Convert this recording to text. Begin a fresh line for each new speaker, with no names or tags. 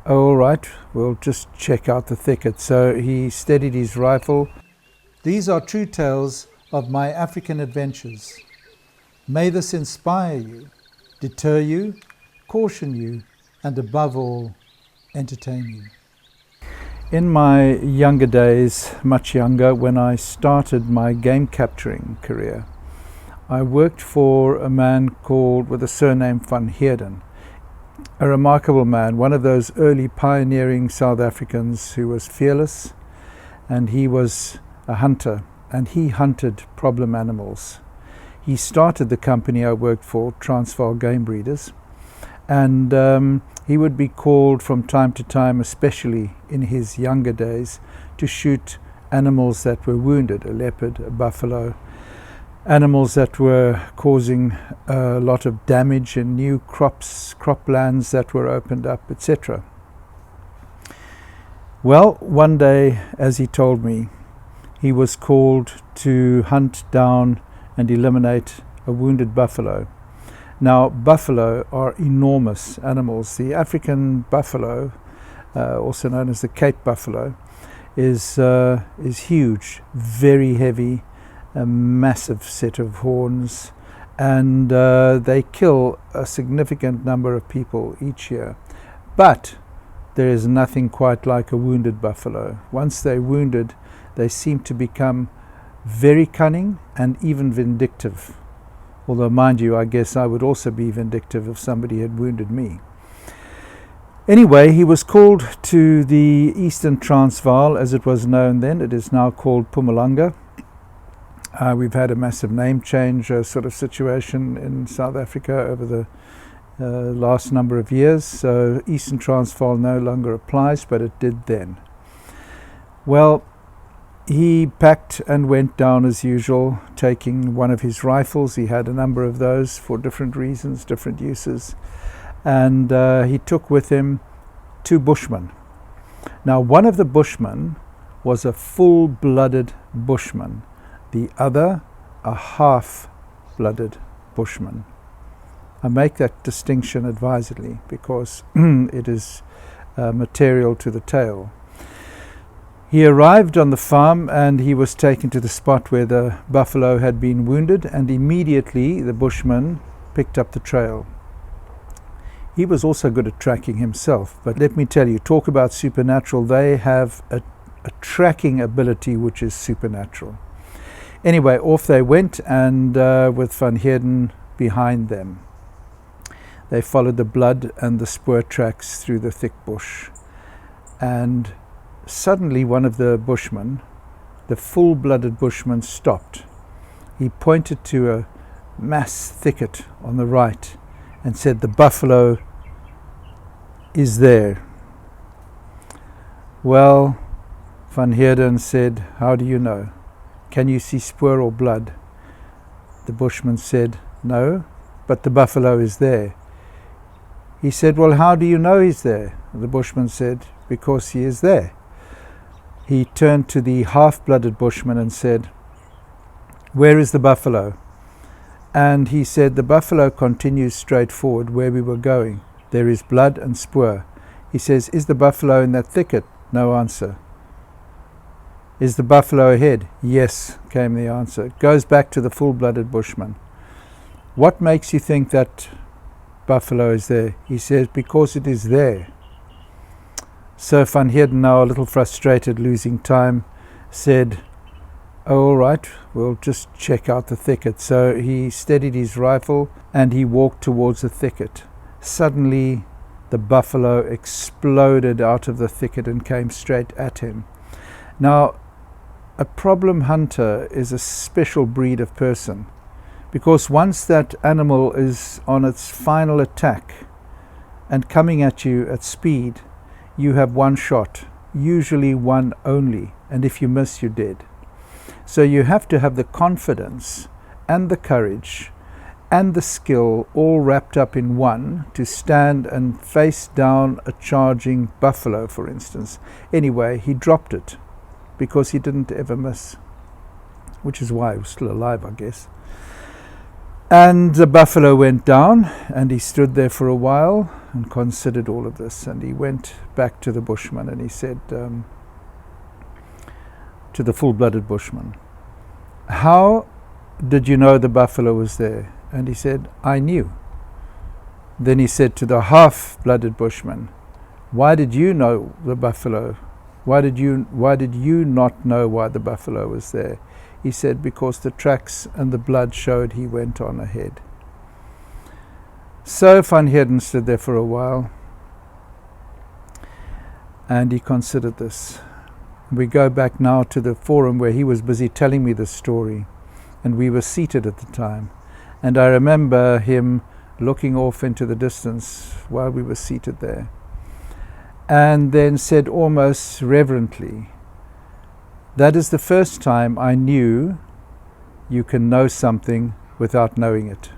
"Oh, all right, we'll just check out the thicket." So he steadied his rifle. These are true tales of my African adventures. May this inspire you, deter you, caution you, and above all, entertain you. In my younger days, much younger, when I started my game capturing career, I worked for a man with the surname Van Heerden, a remarkable man, one of those early pioneering South Africans who was fearless, and he was a hunter, and he hunted problem animals. He started the company I worked for, Transvaal Game Breeders, and he would be called from time to time, especially in his younger days, to shoot animals that were wounded, a leopard, a buffalo, animals that were causing a lot of damage in new croplands that were opened up, etc. Well, one day, as he told me, he was called to hunt down and eliminate a wounded buffalo. Now, buffalo are enormous animals. The African buffalo, also known as the Cape buffalo, is huge, very heavy, a massive set of horns, and they kill a significant number of people each year. But there is nothing quite like a wounded buffalo. Once they're wounded, they seem to become very cunning and even vindictive. Although, mind you, I guess I would also be vindictive if somebody had wounded me. Anyway, he was called to the Eastern Transvaal, as it was known then. It is now called Mpumalanga. We've had a massive name change sort of situation in South Africa over the last number of years. So Eastern Transvaal no longer applies, but it did then. Well, he packed and went down as usual, taking one of his rifles. He had a number of those for different reasons, different uses. And he took with him 2 Bushmen. Now, one of the Bushmen was a full-blooded Bushman. The other, a half-blooded Bushman. I make that distinction advisedly because it is material to the tale. He arrived on the farm and he was taken to the spot where the buffalo had been wounded, and immediately the Bushman picked up the trail. He was also good at tracking himself, but let me tell you, talk about supernatural, they have a tracking ability which is supernatural. Anyway, off they went, and with Van Heerden behind them. They followed the blood and the spoor tracks through the thick bush, and suddenly one of the Bushmen, the full-blooded Bushman, stopped. He pointed to a mass thicket on the right and said, "The buffalo is there." Well, Van Heerden said, "How do you know? Can you see spoor or blood?" The Bushman said, "No, but the buffalo is there." He said, "Well, how do you know he's there?" The Bushman said, "Because he is there." He turned to the half-blooded Bushman and said, "Where is the buffalo?" And he said, "The buffalo continues straight forward where we were going. There is blood and spoor." He says, "Is the buffalo in that thicket?" No answer. "Is the buffalo ahead?" "Yes," came the answer. It goes back to the full-blooded Bushman. "What makes you think that buffalo is there?" He says, "Because it is there." So Van Heerden, now a little frustrated, losing time, said, "Oh, all right, we'll just check out the thicket." So he steadied his rifle and he walked towards the thicket. Suddenly, the buffalo exploded out of the thicket and came straight at him. Now, a problem hunter is a special breed of person, because once that animal is on its final attack and coming at you at speed, you have one shot, usually one only, and if you miss, you're dead. So you have to have the confidence and the courage and the skill all wrapped up in one to stand and face down a charging buffalo, for instance. Anyway, he dropped it because he didn't ever miss, which is why he was still alive, I guess. And the buffalo went down, and he stood there for a while, and considered all of this, and he went back to the Bushman and he said, to the full-blooded Bushman, "How did you know the buffalo was there?" And he said, "I knew." Then he said to the half-blooded Bushman, "Why did you know the buffalo? Why did you not know why the buffalo was there?" He said, "Because the tracks and the blood showed he went on ahead." So Van Heerden stood there for a while and he considered this. We go back now to the forum where he was busy telling me the story, and we were seated at the time, and I remember him looking off into the distance while we were seated there, and then said almost reverently, "That is the first time I knew you can know something without knowing it."